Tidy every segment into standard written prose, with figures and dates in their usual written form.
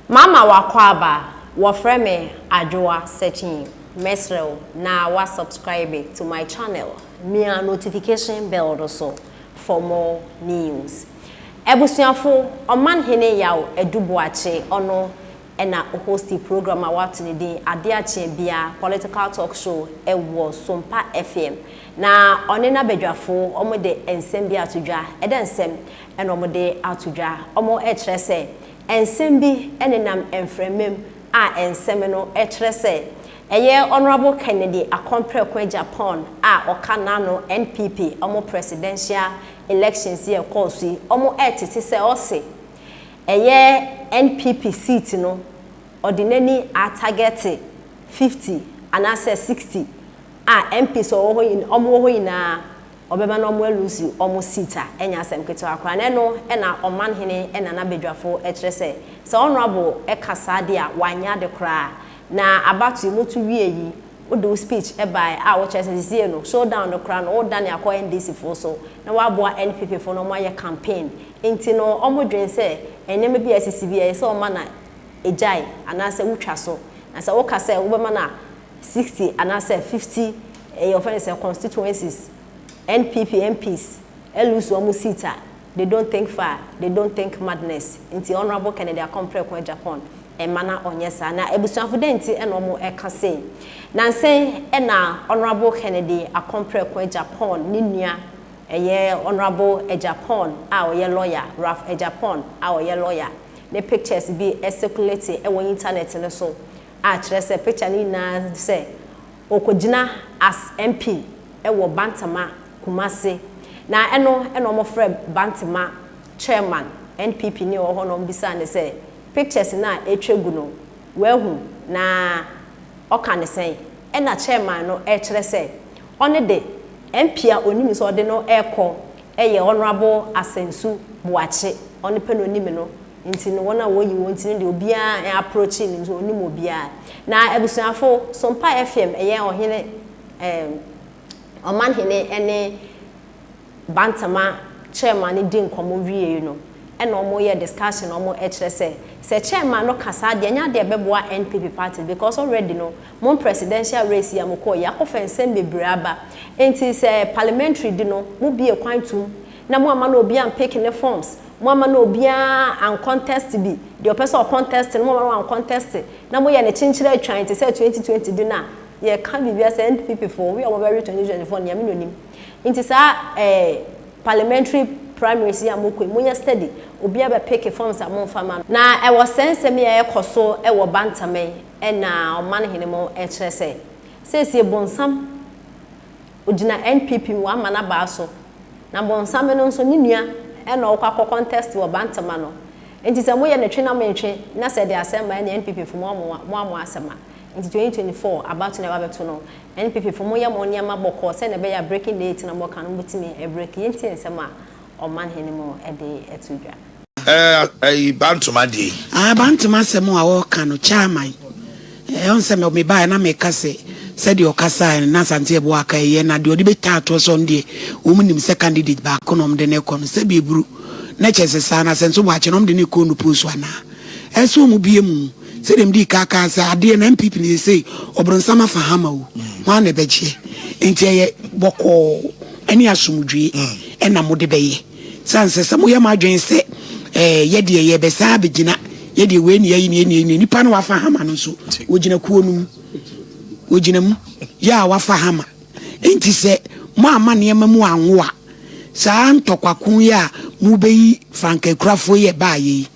Mama wakwaba wafreme Adwoa searching mesrel na wa subscribe to my channel. Mia notification bell also for more news. Ebusuafo Omanhene yaw edubuache ono ena host program awatu ni din ade ache bia political talk show ewo Sompa FM na onena bedwafo omode ensem bia atudwa eda ensem ena omode atudwa omo etrese ensem bi enenam enfremem a ensem no etrese eye honorable Kennedy akomprekwa Japan a okana no NPP omo presidential elections here course omo etete se ose eye NPP seat no ordinary a target 50 and I 60 MP so omo ho ina obeba no omo elusi omo seata enya asem keto akwa na no na Omanhene na bedwafo etrese se honorable ekasa de a wanya de kra na abatu motu wie yi odo speech by a wo chese no show down the crown o dan akọ NDC fo so na wa boa NPP fo no ma campaign enti no omo dwen se enyem bi SCB se o ma na ejai anase wutwa so na se wo ka se wo be ma na 60 anase 50 your friends constituencies NPP MPs elusu omo sita they don't think far they don't think madness enti honorable Kennedy akomprekwa Japan emana onyesa na ebusuafo denti ena omo ekase na nsen ena honorable Kennedy akomprekwa Japan ninua eye honorable Japan a oye lawyer Ralph Japan a oye lawyer the pictures be circulate e won internet ne so a kire se picture ni na se okogina as MP e wo Bantama Kumase na eno omo frɛ Bantama chairman NPP ni wo hono mbisa ne se pictures na etwegu no wehu na oka ne sen e na chairman no e kire se one de MP a onimi so de no ekọ eye honorable Asensu Buache one pe no onimi no nti no wona wo yi wonti ne de obia e approach ni so onimi obia na ebusuafo Sompa FM eye ohene Omanhene ene Bantama chairman din komo wie no and no more discussion no more HSA. Say chairman no kasa de nya de beboa NPP party because already no mon presidential race ya moko ya ofensem bebraba. Enti say parliamentary di no mo bi e kwan tum na mo ama no obi am pick the forms. Mo ama no obi an contest bi. The person contest no mo an contest. Na mo ye ne chinchire atwan te say 2020 di na ye can be say NPP for we are very 2024 nya me no nim. Enti sa parliamentary primaries ya moko munya study obi aba pick forms amon fama na e wo sense me e koso e wo Bantame e na Omanhene mo e kire se bonsam ogina NPP wa mana ba so na bonsam no nso nyinua e na okwa contest wo Bantama no enti se moye ne twe na mentwe na se de asema na NPP fu mo asema enti 2024 about na wabeto no NPP fu mo ye mo niam aboko se na be ya breaking date na mo kan no butimi e break enti ensema Omanhene mo ede etudwa Bantama di Bantama se mo awo kanu chairman on se me ba na me kase se de okasa na sante ebo aka ye na de odi beta to so ndie omunim se candidate ba konom de ne kono se bebru na chese sana senso bo achenom de ne konu posu ana eso mu biemu se dem di kaka sa ade na MPP ni se obronsama fahama wo ho na beje enti ye boko ani asumdwe ena mo de beye sanse se mo ye ma adwen se ye de ye be sa begina ye de we ni ye nipa no wafa hama no so wogina kuo no wogina mu ya wafa hama enti se mo ama ne mu anwo a sa ntokwaku ya mu beyi franka krafo ye ba ye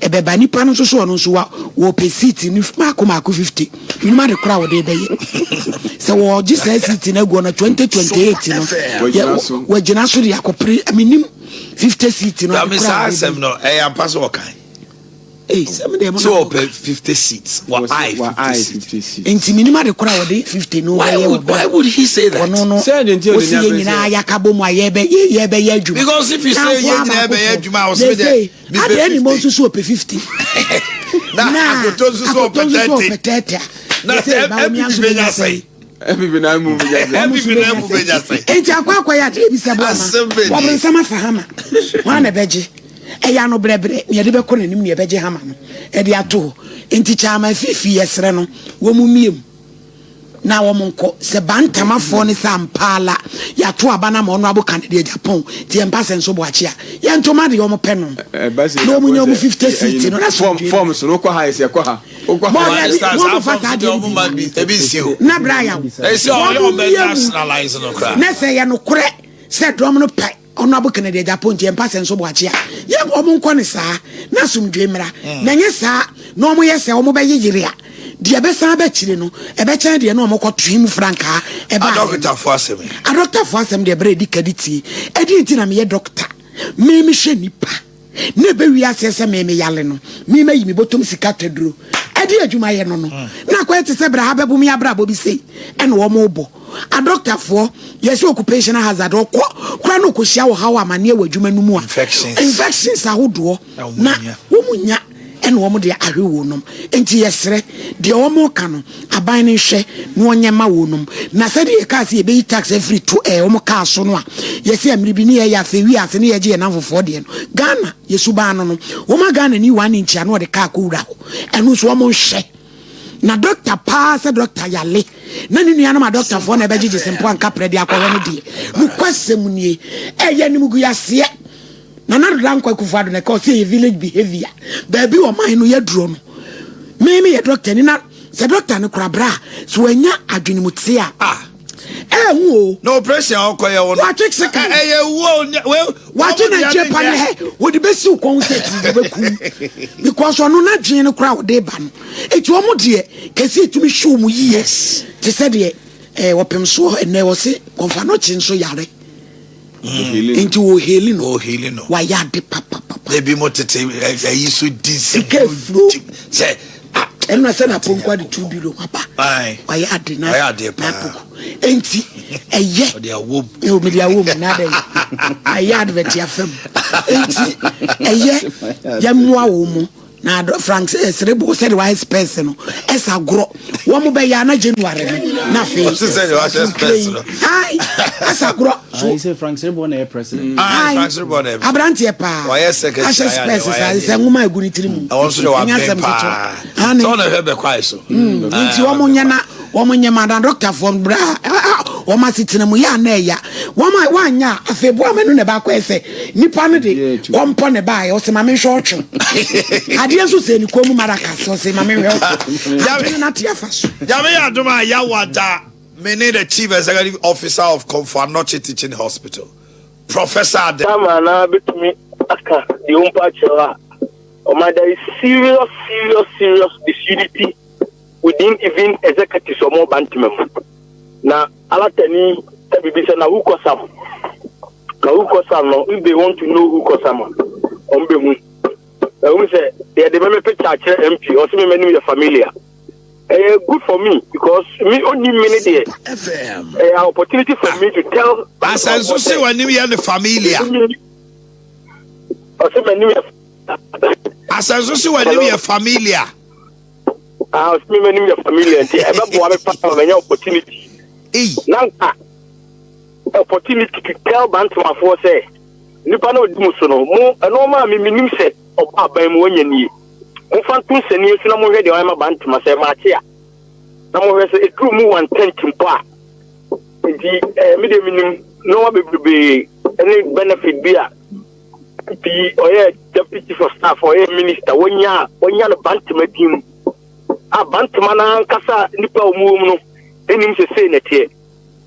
ebeba nipa no so no so wo pesiti ni mako 50 ni ma de kra wo de beye se wo ji seat na go na 2028 no wo gina so de akopre minim 50 seat no am say no am pass o kan some dem so 50 seats what I 50 seats enti minima de kra wo de 50 no why would he say that no say the nyina yakabo mu ayebe ye adwuma because if you say ye nyina be adwuma o say be any mo so 50 na akoto so 30 na say MPP be nya say MPP na mu be nya say enti akwa ya de bi se bo ma wo nsama fahama wa na beje eya no brebre ne de be ko nanim ne be je hama no e de ato enti chama fifi yesre no wo mu miem na wo monko se bantamafo ne sampala ya to abana ma ono aboka de Japan ti empase nso boache a ye ntoma de yo mo pe no no mu nyomu 50 city no na form so no kwa ha ese kwa ha na Brian e se o yo be nationalize no kra na se ye no kure se dom no pe ono aboka de Japan ti empase nso boache a ye wo monko ne saa na sumdwe mra na nye saa no mo ye se wo mo be yigire a dia be san be chire no e be chan de no mo ko twim franka e ba doctor for asem de bre di kaditi e di nti na me ye doctor me hwe nipa ne be wi asese me yale no me yi me botom sika teduro e di adwuma ye no na kwa ete se bra ha bebu me abra bo bi sei e no mo bo a doctor for yes occupational hazard kwa no ko hia wo hawa amane e wadwuma no mu a infections ahodo na wo munya ene wo mo de ahwe wo nom enti yesre de wo mo ka no aban ne hwe no onyema wo nom na se de ka se be tax every 2 wo mo ka so no a yesi amiri bi ne ya fe wi ase ne ye je na fofo de no Ghana yesu ba no wo ma Ghana ni 1 inch ano de ka ko wura ho enu so wo mo hwe na doctor pass doctor yale na ni nua na ma doctor fo na be gigi sempo anka predi akwa no de mu kwasem nie eye ni mugu yase na na ran kwa kufado na cause village behavior baby o man no ye duro no me ye doctor ni na se doctor no kura bra so anya adwene mutie a hu no pressure okoye wo no wa check second wa to na Japan he wo de besi ukon set be ku because ono na dwen no kura wo de ba no eti wo mo de kesi etumi show mu yes te se de wo pem so ene wo se konfa no chi nso yare into healing no why ya de papa baby motete ayiso disi say enu na se na ponkwa de 2 billion papa why ya de na enti eye o de awom e me de awom na de aya de vetia fam enti eye ya mua wo mu na Frank Serebo said wise person no esa gro wo mo be ya na January na fe said wise person hi esa gro so say Frank Serebo na president Frank Serebo na abrantie pa why secretary say nguma egu ni tirim I want to know what pa so na hebe kwai so nti wo mo nya na wo mo nya ma doctor from bra wo ma sitina mu ya na ya wo ma wanya afebu amenu ne ba kwa ese nipa no de kompo ne ba ya o se ma me hwotwe ade so se ni komu maraka so se ma me hwotwe na tia faso ya me ya duma ya wada me need the chief executive officer of Comfort Teaching Hospital Professor Tamana bitumi aka the umpa chewa o ma there is serious disunity within even executives or more bantimem. Na alatani ebibisa na who kosam. Na who kosam no if they want to know who kosam ombe hu. Na we say they me picture MP or some many your familiar. Good for me because me only minute there. FM. Opportunity for me to tell as I so say when you the familiar. Or some many as I so say when you familiar. I was me your familiar. I opportunity. Now, opportunity to tell Bantama for say, Nipano Dumusono, more a normal minim set of Abamonian. Unfantus and you no more ready. I'm a Bantama say, Matia. No more has a true move and 10 timpa. The medium no be any benefit beer. The or deputy for staff or a minister 1 year, 1 year Bantama team. A Bantamana Casa Nipa Muno, and him say net here.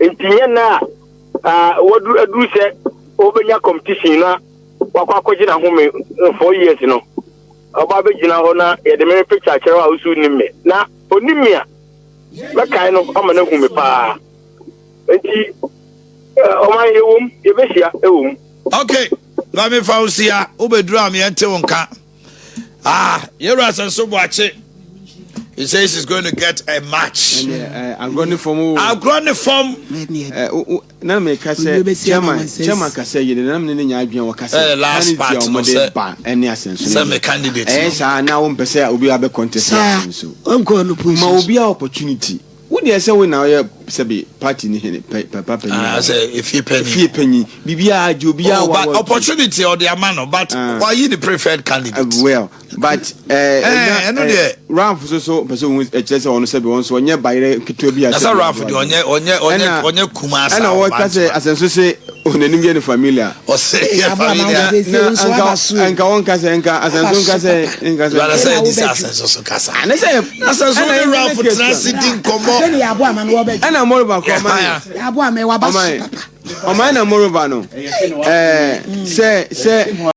In Tiana, what do I do say over your competition? Wakajina home 4 years, you know. About Jina Hona, the Mary picture, I was soon me. Now, Onimia, what kind of Amana pa? And she, oh my home, you okay, let me found see Ube drum and Tonka. You're so watch it. He says he's going to get a match. I'm going to form. Now make us chairman can say you the last part any essence. Some candidate. Yes, I now won't say will be able contest. So I'm going to put my opportunity. Would you say we now sabi party ni papa penny? I say if you penny, bibia jubia. But opportunity or the amount, but why you the preferred candidate? Well, but Ralph so person with a chess on the one so near by Kitubia. That's a Ralph on your Kumas. And I want to say, as I say, on the Indian familiar. Or say, and Kawan Kasenka, as I say, this assets also Casa. And I say, that's a Ralph for transiting Como. And I'm more about Comma. Oh, mine, I'm more about no. Say.